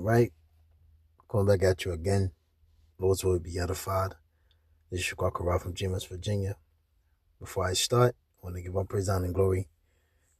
right, going back at you again. Lord's will be edified. This is Shakar Kara from GMS, Virginia. Before I start, I want to give all praise, honor, and glory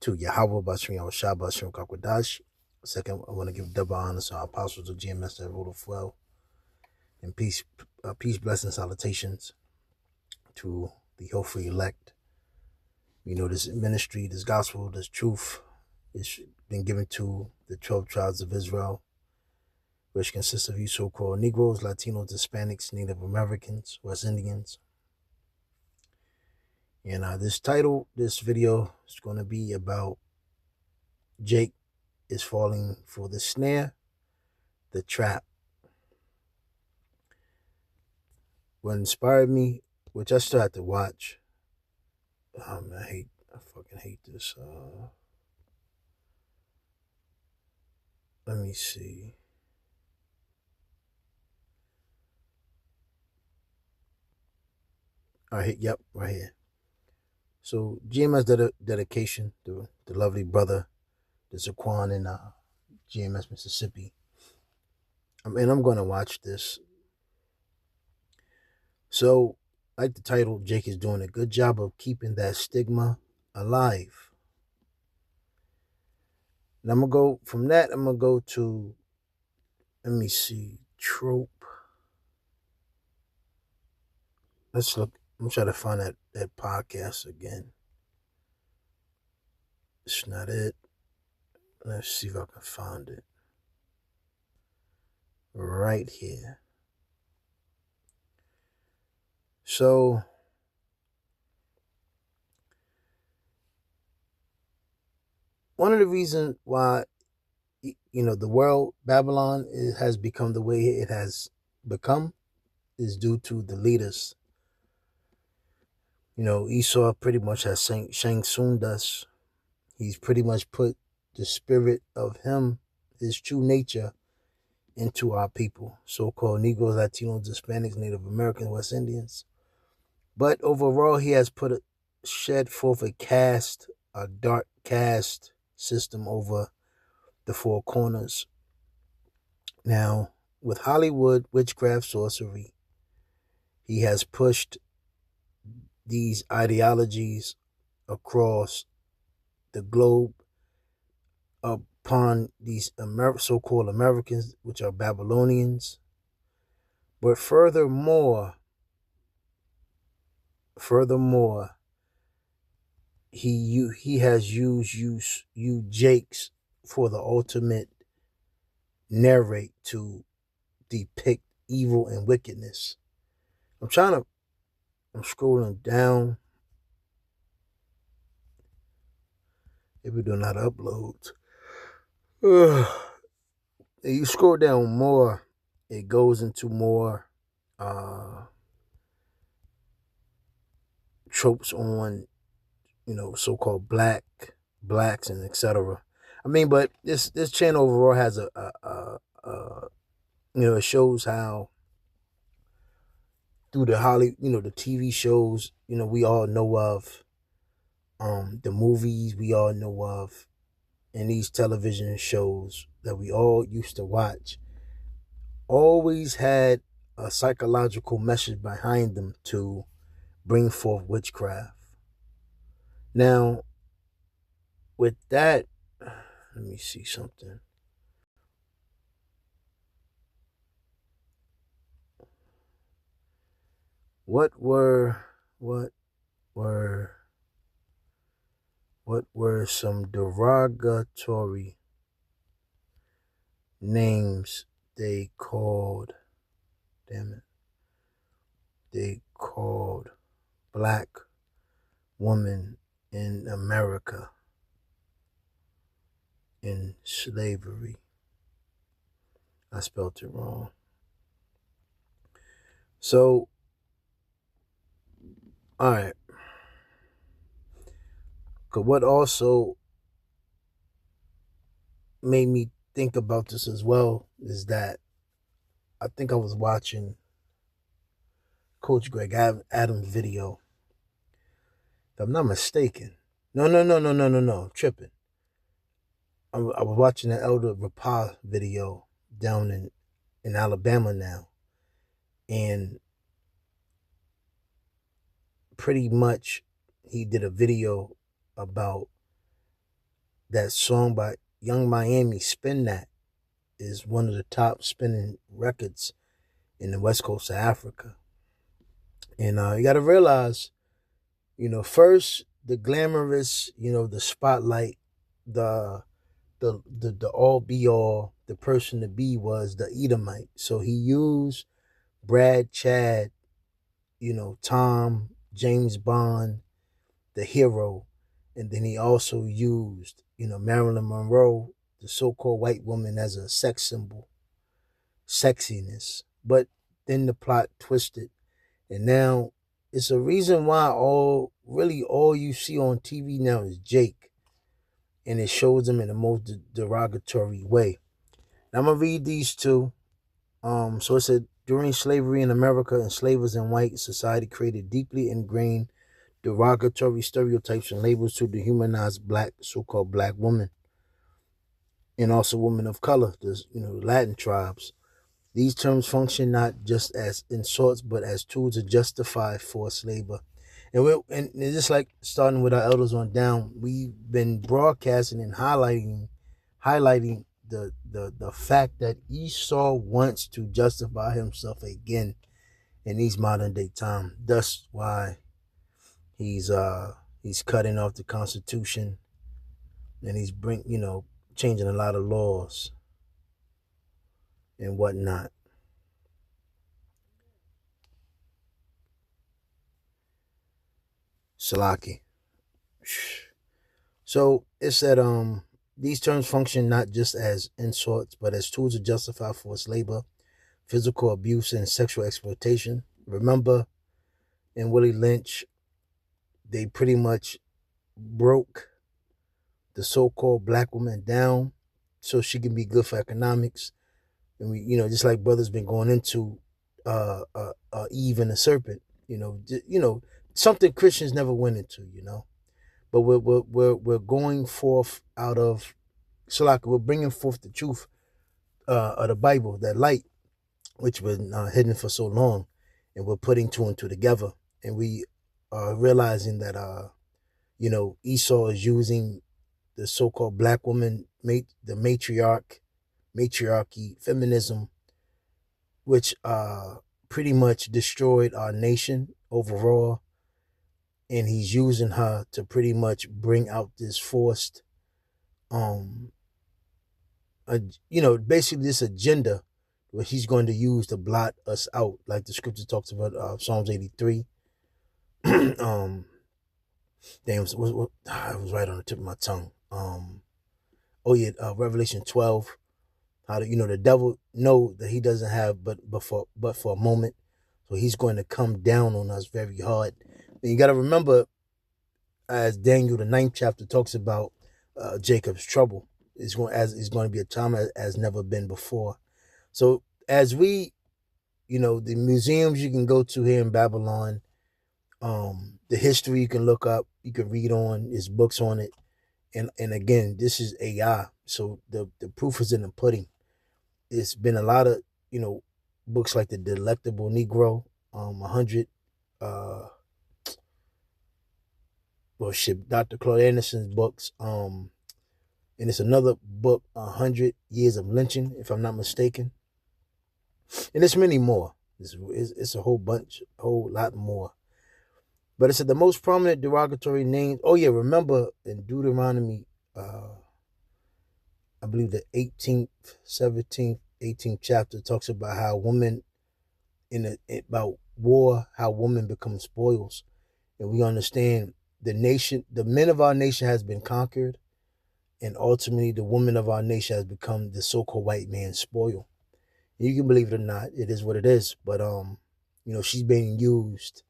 to Yahweh, Bashmi Awashah, Bashmi Kakwadash. Second, I want to give double honor to our apostles of GMS that ruled of well. And peace, blessings, salutations to the hopefully elect. You know, this ministry, this gospel, this truth is been given to the 12 tribes of Israel, which consists of you so-called Negroes, Latinos, Hispanics, Native Americans, West Indians. And this video is going to be about Jake is falling for the snare, the trap. What inspired me, which I still have to watch. I fucking hate this. Let me see. All right, yep, right here. So GMS dedication to the lovely brother, the Zaquan in GMS, Mississippi. I'm going to watch this. So, like the title, Jake is doing a good job of keeping that stigma alive. And I'm going to go from that, I'm going to go to, let me see, trope. Let's look. I'm trying to find that podcast again. It's not it. Let's see if I can find it. Right here. So, one of the reasons why, the world, Babylon, has become the way it has become is due to the leaders. Esau pretty much has Shang Tsung us. He's pretty much put the spirit of him, his true nature, into our people, so-called Negroes, Latinos, Hispanics, Native Americans, West Indians. But overall, he has shed forth a dark caste system over the four corners. Now, with Hollywood, witchcraft, sorcery, he has pushed these ideologies across the globe upon these so-called Americans, which are Babylonians. But furthermore, he has used you Jakes for the ultimate narrate to depict evil and wickedness. I'm scrolling down. If we do not upload. You scroll down more, it goes into more tropes on, so-called blacks and etc. But this channel overall has it shows how through the the TV shows, we all know of, the movies we all know of, and these television shows that we all used to watch always had a psychological message behind them to bring forth witchcraft. Now, with that, let me see something. What were some derogatory names they called black women in America in slavery? I spelled it wrong. So, all right. Because what also made me think about this as well is that I think I was watching Coach Greg Adams' video. If I'm not mistaken. No. I'm tripping. I was watching the Elder Rapah video down in Alabama now. And pretty much he did a video about that song by Young Miami. Spin That is one of the top spinning records in the west coast of Africa. And you got to realize, first the glamorous, the spotlight, the the all be all, the person to be was the Edomite. So he used Brad, Chad, Tom, James Bond, the hero, and then he also used, Marilyn Monroe, the so-called white woman, as a sex symbol, sexiness. But then the plot twisted, and now it's a reason why all you see on TV now is Jake, and it shows him in the most derogatory way. Now I'm gonna read these two. So it said, during slavery in America, enslavers in white society created deeply ingrained derogatory stereotypes and labels to dehumanize black, so-called black women, and also women of color, the Latin tribes. These terms function not just as insults, but as tools to justify forced labor. And it's just like starting with our elders on down, we've been broadcasting and highlighting the fact that Esau wants to justify himself again in these modern day times. That's why he's cutting off the Constitution, and he's changing a lot of laws and whatnot. Salaki. So it said these terms function not just as insults, but as tools to justify forced labor, physical abuse, and sexual exploitation. Remember, in Willie Lynch, they pretty much broke the so-called black woman down so she can be good for economics. And we, just like brother's been going into Eve and the serpent, something Christians never went into, But we're going forth out of Salaka. We're bringing forth the truth of the Bible, that light, which was hidden for so long, and we're putting two and two together, and we are realizing that Esau is using the so-called black woman, the matriarchy, feminism, which pretty much destroyed our nation overall. And he's using her to pretty much bring out this forced, basically this agenda where he's going to use to blot us out, like the scripture talks about, Psalms 83. Damn, it was right on the tip of my tongue. Revelation 12. How the devil know that he doesn't have but for a moment, so he's going to come down on us very hard. And you got to remember, as Daniel the 9th chapter talks about, Jacob's trouble is going to be a time as never been before. So as we, the museums you can go to here in Babylon, the history you can look up, you can read on, there's books on it, and again, this is AI, so the proof is in the pudding. It's been a lot of books like The Delectable Negro, 100. Dr. Claude Anderson's books, and it's another book, 100 Years of Lynching, if I'm not mistaken, and there's many more. It's a whole lot more. But it said the most prominent derogatory names. Oh yeah, remember in Deuteronomy, I believe the 18th, 17th, 18th chapter talks about how women about war, how women become spoils, and we understand the men of our nation has been conquered, and ultimately the woman of our nation has become the so-called white man's spoil. You can believe it or not, it is what it is. But she's being used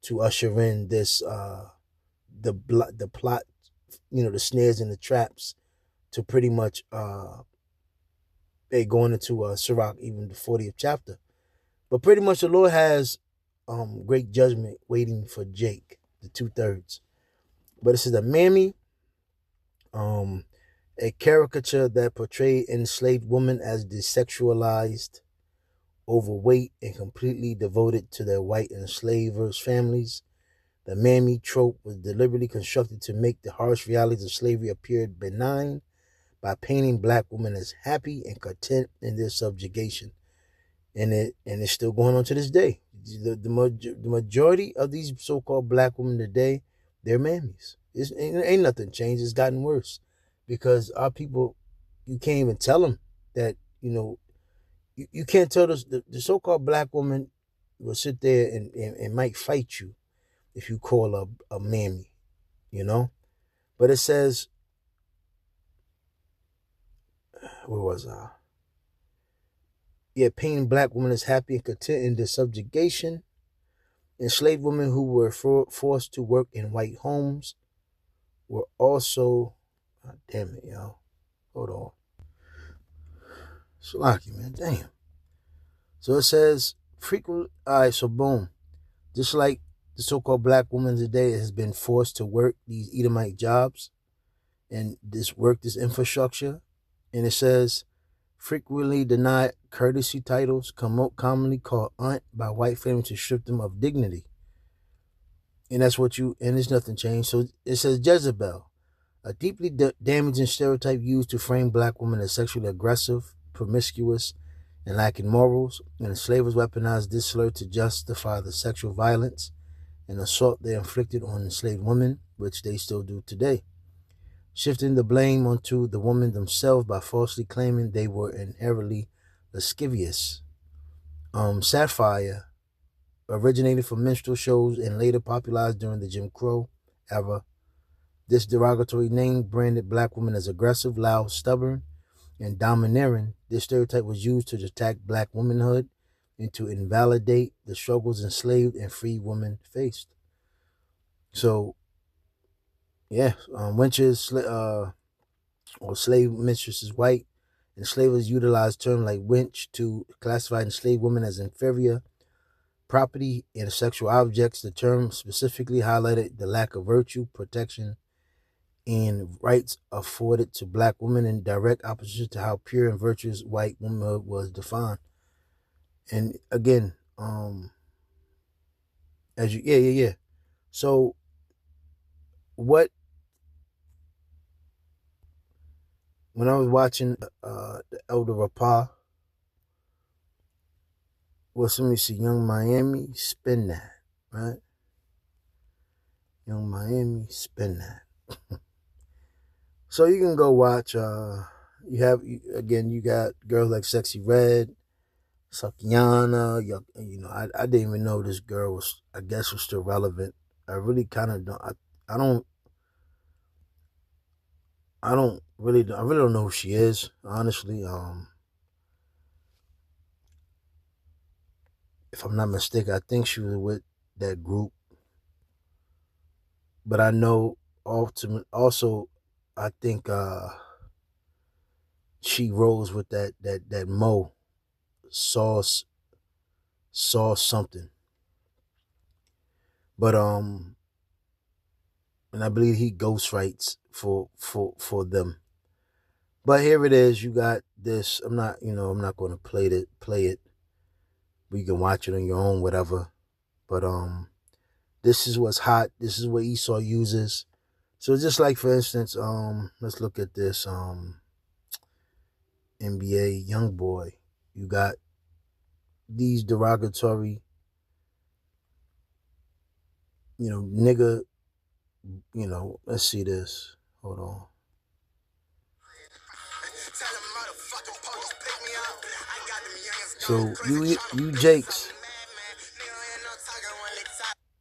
to usher in this the plot, the snares and the traps to pretty much going into Sirach, even the 40th chapter. But pretty much the Lord has great judgment waiting for Jake, the 2/3. But it says that Mammy, a caricature that portrayed enslaved women as desexualized, overweight, and completely devoted to their white enslavers' families. The mammy trope was deliberately constructed to make the harsh realities of slavery appear benign by painting black women as happy and content in their subjugation. And it's still going on to this day. The majority of these so-called black women today, they're mammies. Ain't nothing changed. It's gotten worse because our people, you can't even tell them that, you can't tell us the so-called black woman will sit there and might fight you if you call her a mammy, you know? But it says, where was I? Yeah, painting black women as happy and content in their subjugation. Enslaved women who were forced to work in white homes were also, God damn it, yo. Hold on. Slocky, man, damn. So it says, alright, so boom. Just like the so-called black woman today has been forced to work these Edomite jobs and this infrastructure. And it says, frequently denied courtesy titles, commonly called aunt by white families to strip them of dignity. And there's nothing changed. So it says Jezebel, a deeply damaging stereotype used to frame black women as sexually aggressive, promiscuous, and lacking morals. And enslavers weaponized this slur to justify the sexual violence and assault they inflicted on enslaved women, which they still do today, shifting the blame onto the women themselves by falsely claiming they were inherently lascivious. Satire originated from minstrel shows and later popularized during the Jim Crow era. This derogatory name branded black women as aggressive, loud, stubborn, and domineering. This stereotype was used to attack black womanhood and to invalidate the struggles enslaved and free women faced. So, yeah, wenches or slave mistresses white. Enslavers utilized terms like wench to classify enslaved women as inferior property and sexual objects. The term specifically highlighted the lack of virtue, protection, and rights afforded to black women in direct opposition to how pure and virtuous white womanhood was defined. And again, yeah. So what when I was watching the Elder Rapah, let me see, Young Miami, spin that, right? Young Miami, spin that. So you can go watch. You got girls like Sexy Red, Sakiana. I didn't even know this girl was. I guess was still relevant. I really kind of don't. I don't. I don't really. I really don't know who she is. Honestly, if I'm not mistaken, I think she was with that group. But I know ultimately also, I think she rose with that Mo sauce something. But and I believe he ghostwrites for them. But here it is. You got this. I'm not going to play it. But you can watch it on your own, whatever. But this is what's hot. This is what Esau uses. So just like for instance, let's look at this NBA young boy. You got these derogatory, nigga. Let's see this. Hold on. So you Jakes,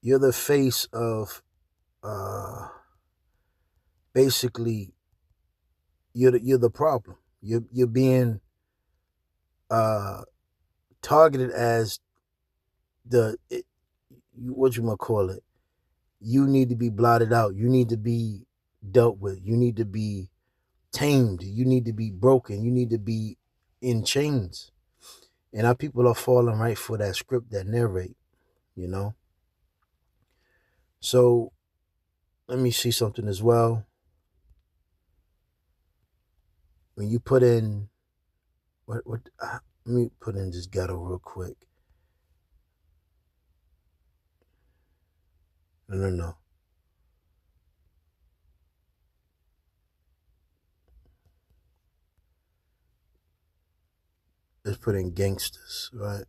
you're the face of basically you're the problem. You're being targeted as what you gonna call it. You need to be blotted out. You need to be dealt with. You need to be tamed. You need to be broken. You need to be in chains. And our people are falling right for that script, that narrate, you know. So let me see something as well. when you put in what let me put in this ghetto real quick. No. Let's put in gangsters, right?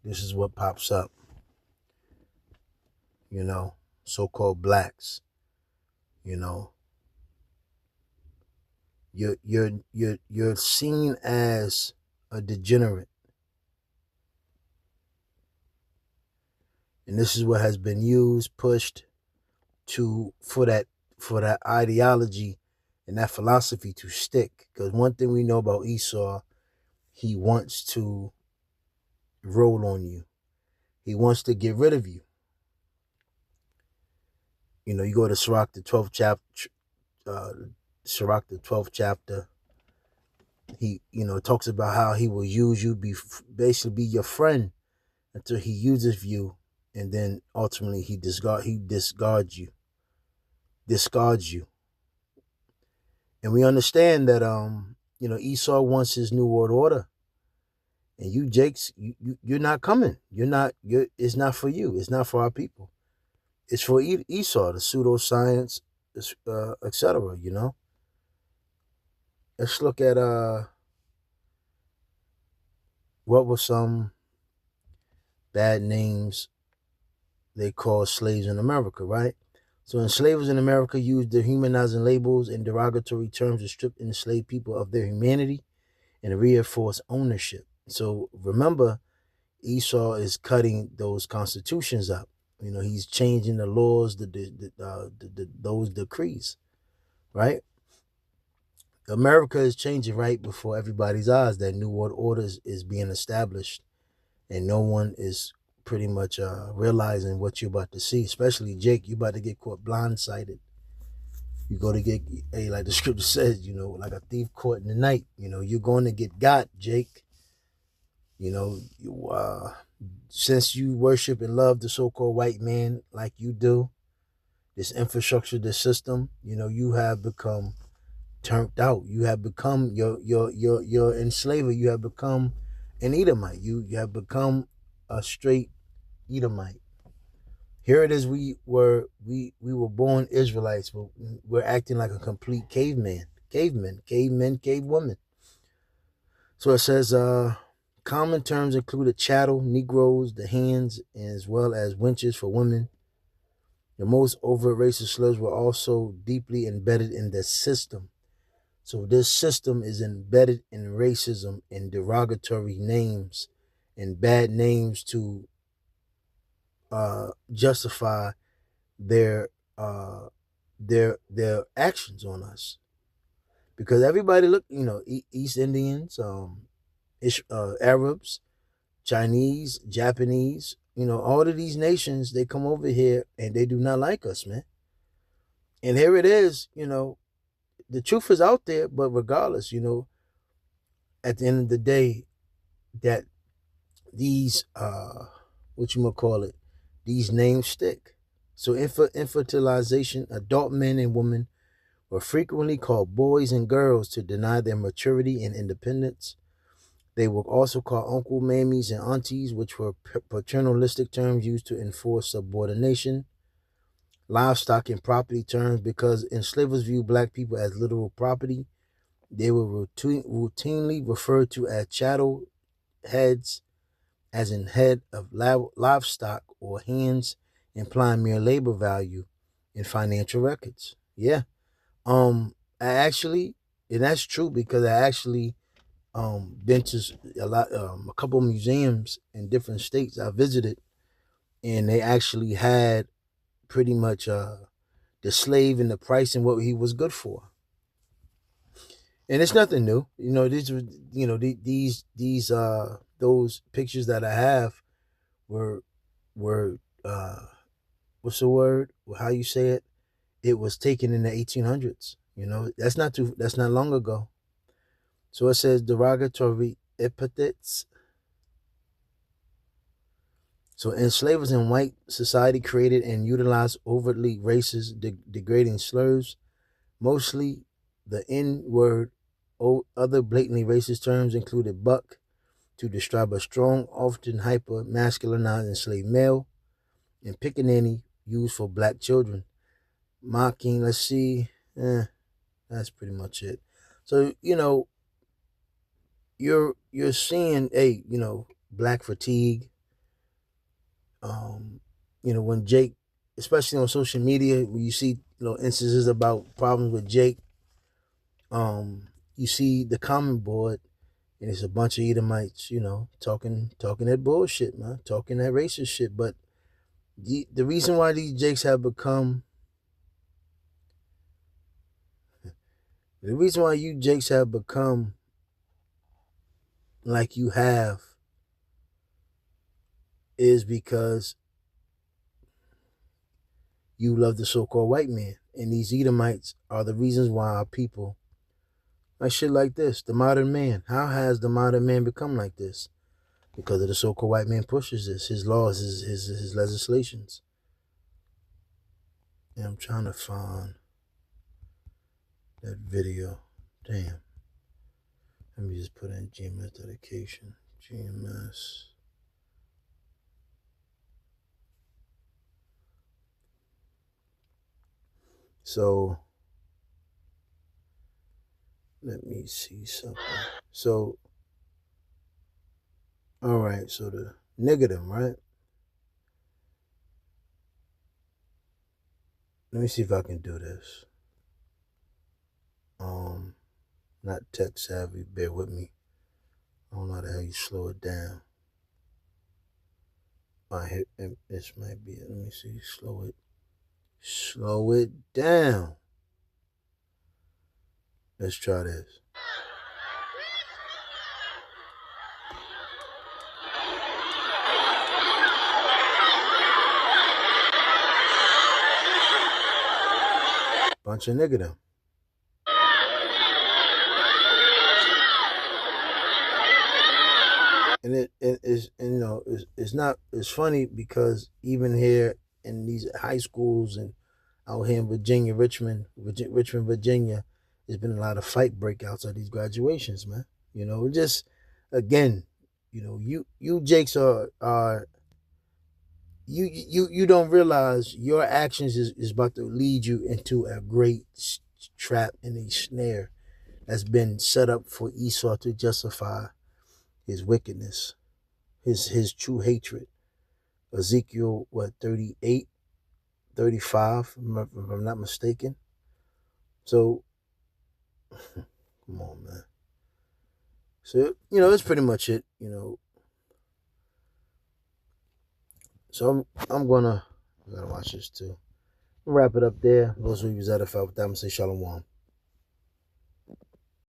This is what pops up. You know, so-called blacks. You know, you're seen as a degenerate, and this is what has been used, pushed to for that ideology and that philosophy to stick. Because one thing we know about Esau, he wants to roll on you. He wants to get rid of you. You know, you go to Sirach the 12th chapter. Sirach the 12th chapter. He, talks about how he will use you, basically be your friend until he uses you, and then ultimately he discards you. And we understand that Esau wants his new world order, and you Jakes, you're not coming. It's not for you. It's not for our people. It's for Esau, the pseudoscience, etc. Let's look at what were some bad names they called slaves in America, right? So enslavers in America used dehumanizing labels and derogatory terms to strip enslaved people of their humanity and reinforce ownership. So remember, Esau is cutting those constitutions up. He's changing the laws, those decrees, right? America is changing right before everybody's eyes. That new world order is being established, and no one is pretty much realizing what you're about to see. Especially Jake, you about to get caught blindsided. You go to get, hey, like the scripture says, like a thief caught in the night. You're going to get got, Jake. Since you worship and love the so-called white man like you do, this infrastructure, this system, you have become turned out. You have become your enslaver. You have become an Edomite. You have become a straight Edomite. Here it is. We were born Israelites, but we're acting like a complete caveman, cavewoman. So it says, common terms included chattel, Negroes, the hands, as well as wenches for women. The most overt racist slurs were also deeply embedded in the system. So this system is embedded in racism and derogatory names and bad names to justify their actions on us. Because everybody look, East Indians, Arabs, Chinese, Japanese, all of these nations, they come over here and they do not like us, man. And here it is, the truth is out there, but regardless, at the end of the day, that these these names stick. So infertilization, adult men and women were frequently called boys and girls to deny their maturity and independence. They were also called uncle, mammies, and aunties, which were paternalistic terms used to enforce subordination. Livestock and property terms, because enslavers viewed black people as literal property. They were routinely referred to as chattel heads, as in head of livestock, or hands, implying mere labor value in financial records. Yeah. I actually, and that's true because I actually been to a couple of museums in different states I visited, and they actually had pretty much the slave and the price and what he was good for. And it's nothing new. These were, these those pictures that I have were what's the word? How you say it? It was taken in the 1800s. That's not long ago. So it says derogatory epithets. So enslavers in white society created and utilized overtly racist, degrading slurs. Mostly the N-word. Other blatantly racist terms included buck to describe a strong, often hyper-masculinized enslaved male, and pickaninny used for black children. Mocking, let's see, that's pretty much it. So, you're seeing, black fatigue. When Jake, especially on social media, when you see, instances about problems with Jake, you see the comment board, and it's a bunch of Edomites, talking that bullshit, man, talking that racist shit. But the reason why these Jakes have become, the reason why you Jakes have become like you have is because you love the so-called white man. And these Edomites are the reasons why our people like shit like this. The modern man. How has the modern man become like this? Because of the so-called white man pushes this, his laws, his legislations. And I'm trying to find that video. Damn. Let me just put in GMS dedication. GMS. So, let me see something. So, all right. So the negative, right? Let me see if I can do this. Not tech savvy. Bear with me. I don't know how the hell you slow it down. This might be it. Let me see. Slow it down. Let's try this. Bunch of nigga them. And it is, it's funny because even here in these high schools and out here in Virginia, Richmond, Virginia, there's been a lot of fight breakouts at these graduations, man. Just again, you Jakes are you don't realize your actions is about to lead you into a great trap and a snare that's been set up for Esau to justify his wickedness, his true hatred. Ezekiel, 38, 35, if I'm not mistaken. So, come on, man. So, that's pretty much it, So I gotta watch this too. Wrap it up there. Those of you that have felt with that, I'm gonna say shalom.